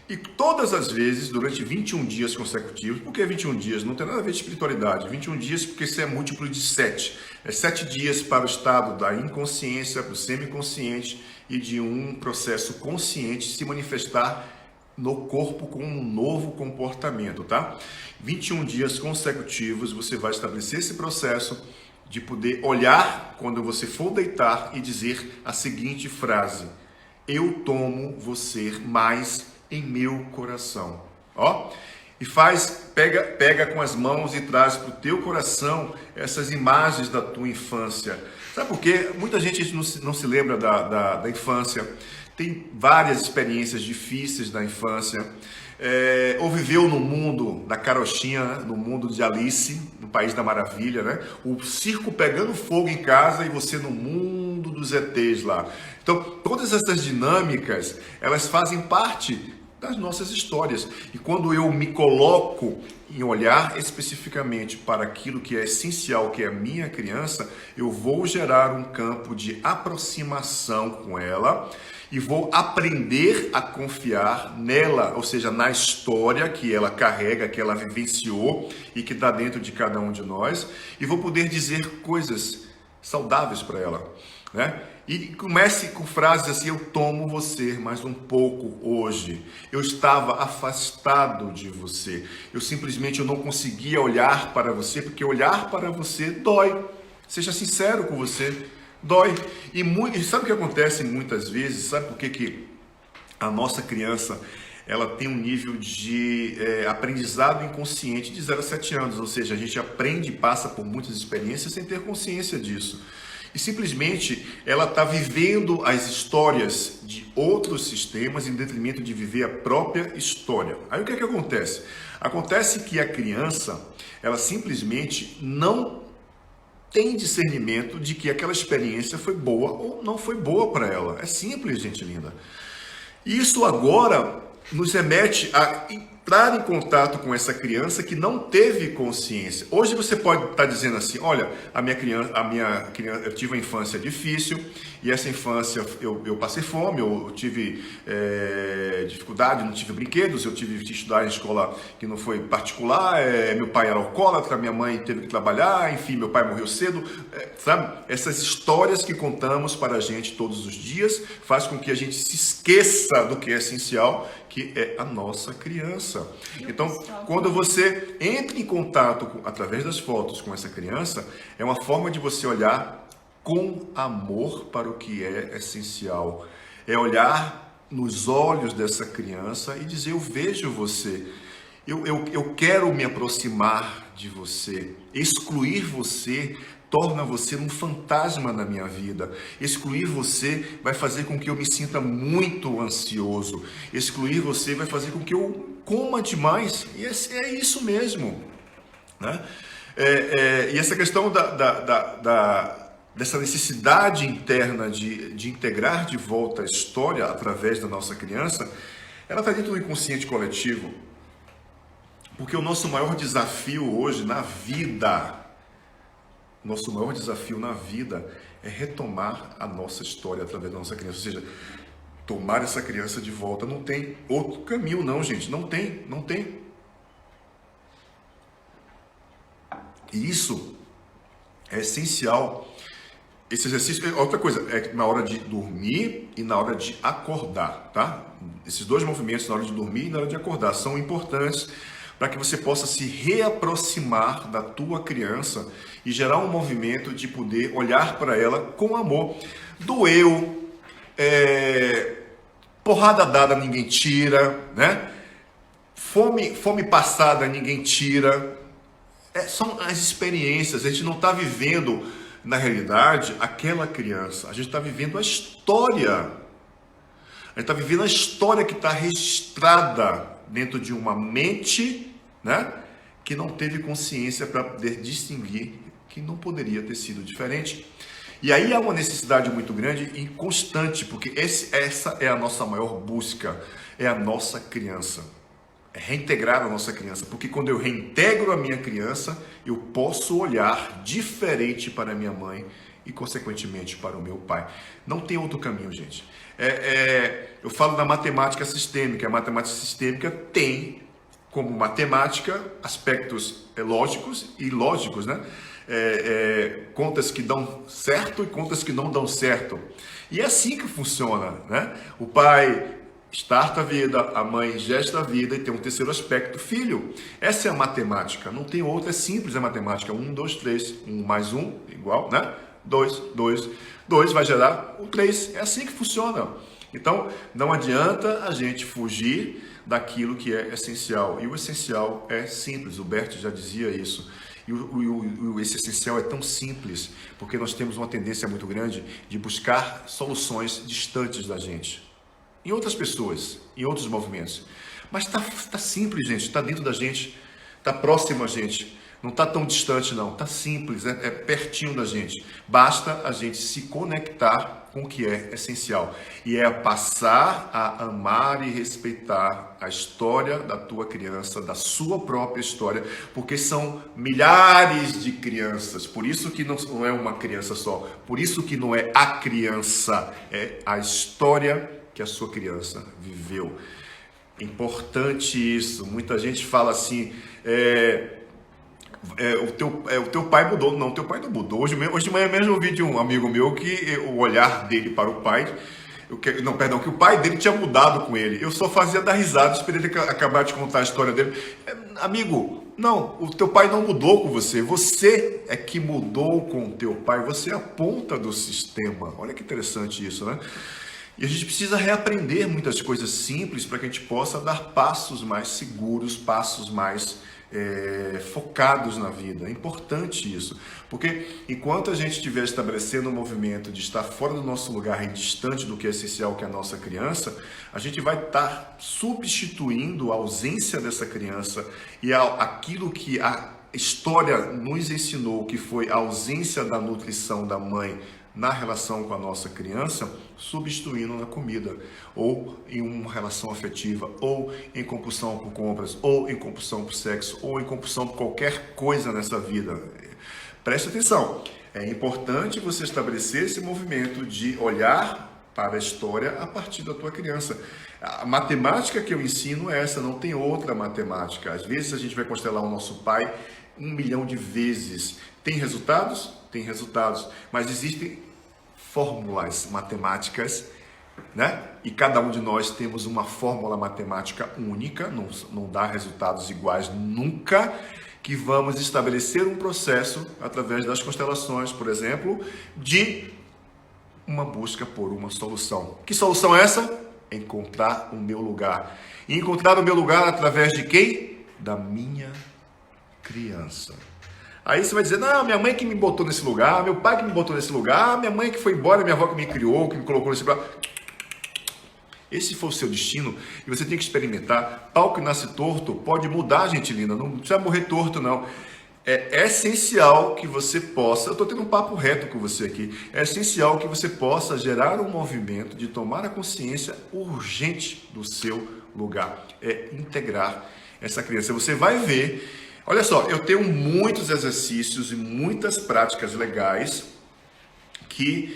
E todas as vezes, durante 21 dias consecutivos, por que 21 dias? Não tem nada a ver de espiritualidade. 21 dias porque isso é múltiplo de 7. 7 dias para o estado da inconsciência, para o semiconsciente, e de um processo consciente se manifestar no corpo com um novo comportamento, tá? 21 dias consecutivos você vai estabelecer esse processo de poder olhar quando você for deitar e dizer a seguinte frase: eu tomo você mais em meu coração. Ó, e pega com as mãos e traz para o teu coração essas imagens da tua infância. Sabe por quê? Muita gente não se lembra da infância, tem várias experiências difíceis da infância, ou viveu no mundo da carochinha, no mundo de Alice, no País da Maravilha, né? O circo pegando fogo em casa e você no mundo dos ETs lá. Então, todas essas dinâmicas, elas fazem parte das nossas histórias. E quando eu me coloco em olhar especificamente para aquilo que é essencial, que é a minha criança, eu vou gerar um campo de aproximação com ela e vou aprender a confiar nela, ou seja, na história que ela carrega, que ela vivenciou e que está dentro de cada um de nós, e vou poder dizer coisas saudáveis para ela, né? E comece com frases assim: eu tomo você mais um pouco hoje. Eu estava afastado de você. Eu não conseguia olhar para você, porque olhar para você dói. Seja sincero com você, dói. E sabe o que acontece muitas vezes? Sabe por que a nossa criança ela tem um nível de aprendizado inconsciente de 0 a 7 anos? Ou seja, a gente aprende e passa por muitas experiências sem ter consciência disso. E simplesmente ela está vivendo as histórias de outros sistemas em detrimento de viver a própria história. Aí o que é que acontece? Acontece que a criança, ela simplesmente não tem discernimento de que aquela experiência foi boa ou não foi boa para ela. É simples, gente linda. Isso agora nos remete a entrar em contato com essa criança que não teve consciência. Hoje você pode estar dizendo assim: olha, a minha criança, eu tive uma infância difícil, e essa infância eu passei fome, eu tive dificuldade, não tive brinquedos, eu tive que estudar em escola que não foi particular, meu pai era alcoólatra, minha mãe teve que trabalhar, enfim, meu pai morreu cedo, sabe? Essas histórias que contamos para a gente todos os dias faz com que a gente se esqueça do que é essencial, que é a nossa criança. Então, quando você entra em contato através das fotos com essa criança, é uma forma de você olhar com amor para o que é essencial. É olhar nos olhos dessa criança e dizer: eu vejo você, eu quero me aproximar de você. Excluir você torna você um fantasma na minha vida. Excluir você vai fazer com que eu me sinta muito ansioso. Excluir você vai fazer com que eu coma demais. E é isso mesmo, né? E essa questão dessa necessidade interna de integrar de volta a história através da nossa criança, ela está dentro do inconsciente coletivo. Porque o nosso maior desafio hoje na vida, é retomar a nossa história através da nossa criança. Ou seja, tomar essa criança de volta. Não tem outro caminho não, gente. Não tem. E isso é essencial. Esse exercício, outra coisa, é na hora de dormir e na hora de acordar, tá? Esses dois movimentos, na hora de dormir e na hora de acordar, são importantes para que você possa se reaproximar da tua criança e gerar um movimento de poder olhar para ela com amor. Doeu, porrada dada ninguém tira, né? Fome passada ninguém tira. São as experiências, a gente não está vivendo, na realidade, aquela criança. A gente está vivendo a história. A gente está vivendo a história que está registrada dentro de uma mente, né, que não teve consciência para poder distinguir que não poderia ter sido diferente. E aí há uma necessidade muito grande e constante, porque essa é a nossa maior busca, é a nossa criança. É reintegrar a nossa criança, porque quando eu reintegro a minha criança, eu posso olhar diferente para a minha mãe e, consequentemente, para o meu pai. Não tem outro caminho, gente. Eu falo da matemática sistêmica. A matemática sistêmica tem, como matemática, aspectos lógicos e ilógicos, né? Contas que dão certo e contas que não dão certo. E é assim que funciona, né? O pai starta a vida, a mãe gesta a vida e tem um terceiro aspecto, filho. Essa é a matemática, não tem outra, é simples a matemática. 1, 2, 3, 1 mais 1 igual, né? 2, 2, 2 vai gerar o 3, é assim que funciona. Então, não adianta a gente fugir daquilo que é essencial, e o essencial é simples, o Bert já dizia isso. E esse essencial é tão simples, porque nós temos uma tendência muito grande de buscar soluções distantes da gente. Em outras pessoas, em outros movimentos. Mas tá simples, gente, está dentro da gente, está próximo a gente, não está tão distante não, está simples, é pertinho da gente. Basta a gente se conectar com o que é essencial. E é passar a amar e respeitar a história da tua criança, da sua própria história, porque são milhares de crianças, por isso que não é uma criança só, por isso que não é a criança, é a história que a sua criança viveu. Importante isso. Muita gente fala assim, o teu pai mudou. Não, o teu pai não mudou. Hoje de manhã mesmo eu vi de um amigo meu que o olhar dele para o pai, que o pai dele tinha mudado com ele. Eu só fazia dar risada, esperei ele acabar de contar a história dele. Amigo, não, o teu pai não mudou com você. Você é que mudou com o teu pai. Você é a ponta do sistema. Olha que interessante isso, né? E a gente precisa reaprender muitas coisas simples para que a gente possa dar passos mais seguros, passos mais focados na vida. É importante isso, porque enquanto a gente estiver estabelecendo um movimento de estar fora do nosso lugar e distante do que é essencial, que é a nossa criança, a gente vai estar substituindo a ausência dessa criança e aquilo que a história nos ensinou, que foi a ausência da nutrição da mãe na relação com a nossa criança, substituindo na comida, ou em uma relação afetiva, ou em compulsão por compras, ou em compulsão por sexo, ou em compulsão por qualquer coisa nessa vida. Preste atenção, é importante você estabelecer esse movimento de olhar para a história a partir da tua criança. A matemática que eu ensino é essa, não tem outra matemática. Às vezes a gente vai constelar o nosso pai 1 milhão de vezes. Tem resultados? Tem resultados, mas existem fórmulas matemáticas, né? E cada um de nós temos uma fórmula matemática única, não dá resultados iguais nunca, que vamos estabelecer um processo através das constelações, por exemplo, de uma busca por uma solução. Que solução é essa? Encontrar o meu lugar. E encontrar o meu lugar através de quem? Da minha criança. Aí você vai dizer, não, minha mãe que me botou nesse lugar, meu pai que me botou nesse lugar, minha mãe que foi embora, minha avó que me criou, que me colocou nesse lugar. Esse foi o seu destino e você tem que experimentar. Pau que nasce torto pode mudar, gente linda, não precisa morrer torto, não. É essencial que você possa, eu estou tendo um papo reto com você aqui, é essencial que você possa gerar um movimento de tomar a consciência urgente do seu lugar. É integrar essa criança. Você vai ver, olha só, eu tenho muitos exercícios e muitas práticas legais que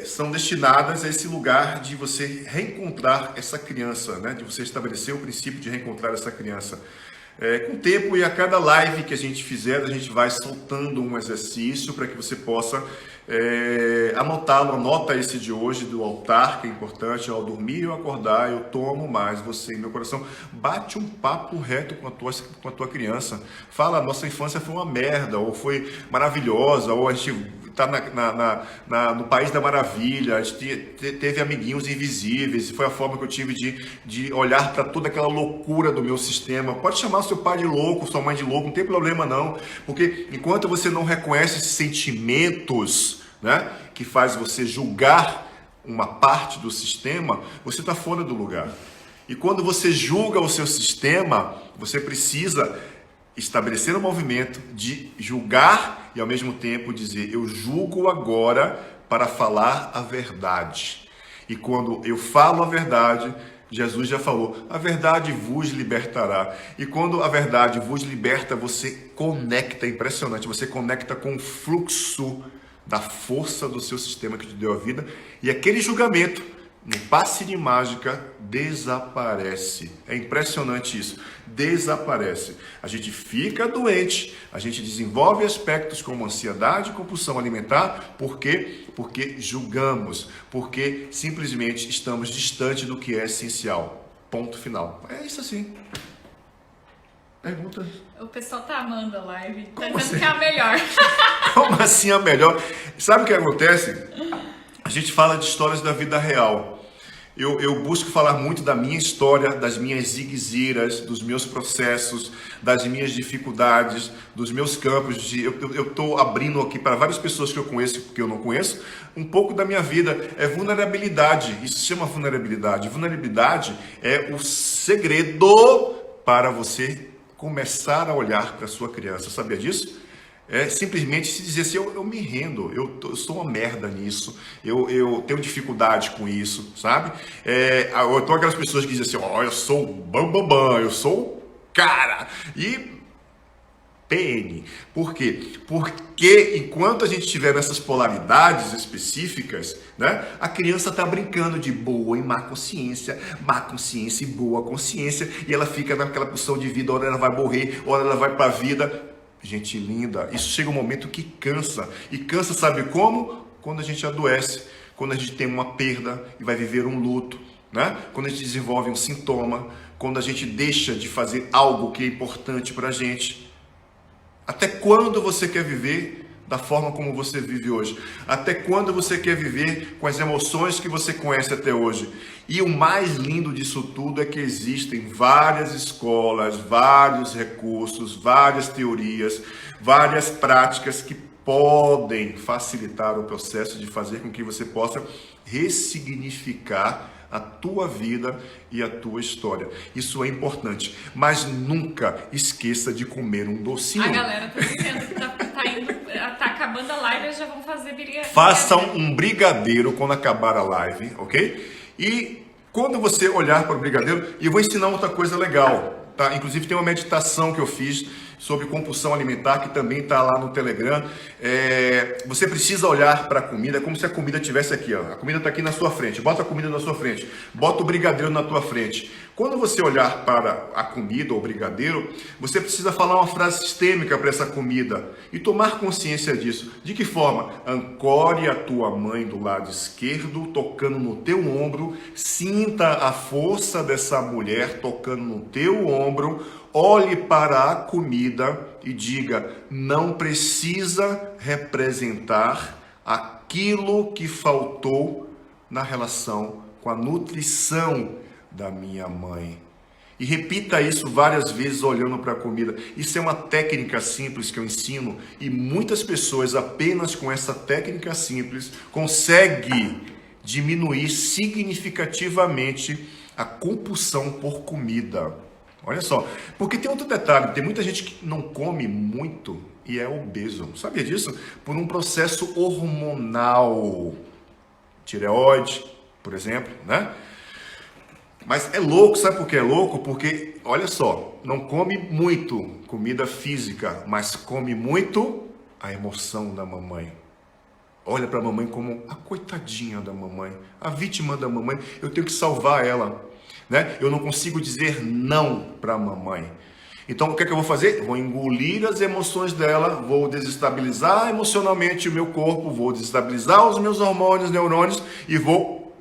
são destinadas a esse lugar de você reencontrar essa criança, né? De você estabelecer o princípio de reencontrar essa criança. Com o tempo e a cada live que a gente fizer, a gente vai soltando um exercício para que você possa anotá-lo. Anota esse de hoje do altar, que é importante. Ao dormir e ao acordar, eu tomo mais você em meu coração. Bate um papo reto com a tua criança. Fala, nossa infância foi uma merda, ou foi maravilhosa, ou a gente está no país da maravilha, a gente teve amiguinhos invisíveis, foi a forma que eu tive de olhar para toda aquela loucura do meu sistema. Pode chamar seu pai de louco, sua mãe de louco, não tem problema não, porque enquanto você não reconhece esses sentimentos, né, que faz você julgar uma parte do sistema, você está fora do lugar. E quando você julga o seu sistema, você precisa estabelecer um movimento de julgar e ao mesmo tempo dizer, eu julgo agora para falar a verdade. E quando eu falo a verdade, Jesus já falou, a verdade vos libertará. E quando a verdade vos liberta, você conecta, é impressionante, você conecta com o fluxo da força do seu sistema que te deu a vida, e aquele julgamento, no passe de mágica, desaparece. É impressionante isso. Desaparece. A gente fica doente, a gente desenvolve aspectos como ansiedade e compulsão alimentar. Por quê? Porque julgamos, porque simplesmente estamos distante do que é essencial. Ponto final. É isso assim. Pergunta. O pessoal tá amando a live. Tá dizendo que é a melhor. Como assim a melhor? Sabe o que acontece? A gente fala de histórias da vida real. Eu busco falar muito da minha história, das minhas zigueziras, dos meus processos, das minhas dificuldades, dos meus campos. Eu estou abrindo aqui para várias pessoas que eu conheço e que eu não conheço, um pouco da minha vida. É vulnerabilidade, isso se chama vulnerabilidade. Vulnerabilidade é o segredo para você começar a olhar para a sua criança. Sabia disso? É simplesmente se dizer assim, eu me rendo, eu sou uma merda nisso, eu tenho dificuldade com isso, sabe? Eu tô aquelas pessoas que dizem assim, eu sou o bambambam, eu sou o cara. E PN. Por quê? Porque enquanto a gente estiver nessas polaridades específicas, né, a criança está brincando de boa e má consciência e boa consciência, e ela fica naquela posição de vida, hora ela vai morrer, hora ela vai para a vida. Gente linda, isso chega um momento que cansa. E cansa, sabe como? Quando a gente adoece, quando a gente tem uma perda e vai viver um luto, né? Quando a gente desenvolve um sintoma, quando a gente deixa de fazer algo que é importante para a gente. Até quando você quer viver da forma como você vive hoje? Até quando você quer viver com as emoções que você conhece até hoje? E o mais lindo disso tudo é que existem várias escolas, vários recursos, várias teorias, várias práticas que podem facilitar o processo de fazer com que você possa ressignificar a tua vida e a tua história. Isso é importante, mas nunca esqueça de comer um docinho. A galera tá dizendo que tá acabando a live, eles já vão fazer brigadeiro. Façam um brigadeiro quando acabar a live, ok? E quando você olhar para o brigadeiro, e eu vou ensinar outra coisa legal, tá? Inclusive tem uma meditação que eu fiz sobre compulsão alimentar, que também está lá no Telegram. Você precisa olhar para a comida como se a comida estivesse aqui, ó. A comida está aqui na sua frente, bota a comida na sua frente, bota o brigadeiro na tua frente. Quando você olhar para a comida ou o brigadeiro, você precisa falar uma frase sistêmica para essa comida e tomar consciência disso. De que forma? Ancore a tua mãe do lado esquerdo, tocando no teu ombro, sinta a força dessa mulher tocando no teu ombro, olhe para a comida e diga, não precisa representar aquilo que faltou na relação com a nutrição da minha mãe. E repita isso várias vezes olhando para a comida. Isso é uma técnica simples que eu ensino e muitas pessoas apenas com essa técnica simples conseguem diminuir significativamente a compulsão por comida. Olha só, porque tem outro detalhe, tem muita gente que não come muito e é obeso. Sabia disso? Por um processo hormonal. Tireoide, por exemplo, né? Mas é louco, sabe por que é louco? Porque, olha só, não come muito comida física, mas come muito a emoção da mamãe. Olha para a mamãe como a coitadinha da mamãe, a vítima da mamãe. Eu tenho que salvar ela, né? Eu não consigo dizer não para a mamãe. Então, o que é que eu vou fazer? Vou engolir as emoções dela, vou desestabilizar emocionalmente o meu corpo, vou desestabilizar os meus hormônios, neurônios e vou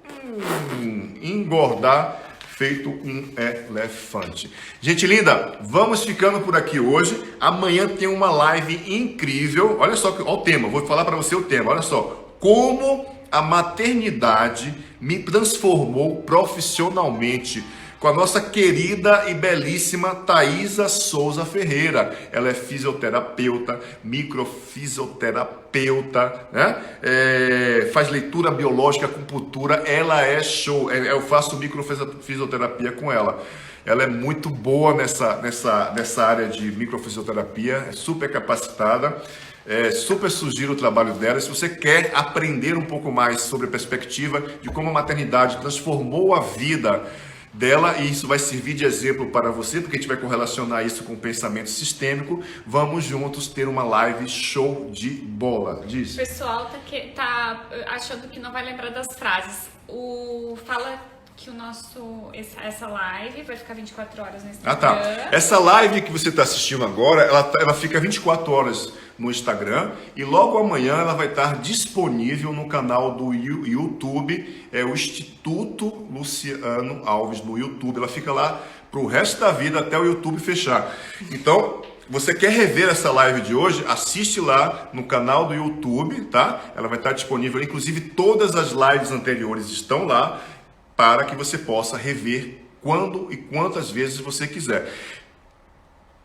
engordar feito um elefante. Gente linda, vamos ficando por aqui hoje. Amanhã tem uma live incrível. Olha só, olha o tema, vou falar para você o tema. Olha só, como a maternidade me transformou profissionalmente, com a nossa querida e belíssima Thaisa Souza Ferreira. Ela é fisioterapeuta, microfisioterapeuta, né? Faz leitura biológica, acupuntura. Ela é show. Eu faço microfisioterapia com ela. Ela é muito boa nessa área de microfisioterapia, é super capacitada. Super sugiro o trabalho dela. Se você quer aprender um pouco mais sobre a perspectiva de como a maternidade transformou a vida dela, e isso vai servir de exemplo para você, porque a gente vai correlacionar isso com o pensamento sistêmico. Vamos juntos ter uma live show de bola. Diz. O pessoal tá achando que não vai lembrar das frases. Fala que essa live vai ficar 24 horas no Instagram. Ah, tá. Essa live que você está assistindo agora, ela fica 24 horas no Instagram e logo amanhã ela vai estar disponível no canal do YouTube, o Instituto Luciano Alves no YouTube. Ela fica lá para o resto da vida até o YouTube fechar. Então, você quer rever essa live de hoje? Assiste lá no canal do YouTube, tá? Ela vai estar disponível, inclusive todas as lives anteriores estão lá, para que você possa rever quando e quantas vezes você quiser.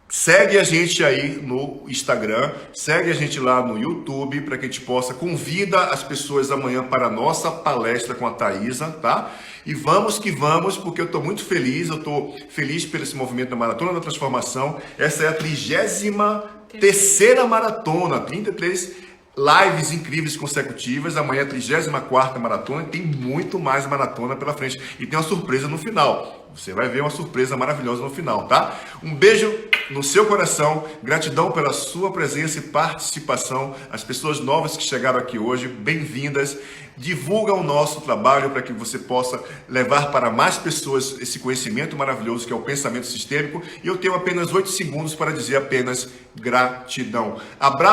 Segue a gente aí no Instagram, segue a gente lá no YouTube, para que a gente possa convidar as pessoas amanhã para a nossa palestra com a Thaisa, tá? E vamos que vamos, porque eu estou muito feliz, eu estou feliz por esse movimento da Maratona da Transformação. Essa é a 33ª maratona, 33 lives incríveis consecutivas. Amanhã é a 34ª maratona e tem muito mais maratona pela frente. E tem uma surpresa no final. Você vai ver uma surpresa maravilhosa no final, tá? Um beijo no seu coração. Gratidão pela sua presença e participação. As pessoas novas que chegaram aqui hoje, bem-vindas. Divulga o nosso trabalho para que você possa levar para mais pessoas esse conhecimento maravilhoso que é o pensamento sistêmico. E eu tenho apenas 8 segundos para dizer apenas gratidão. Abraço.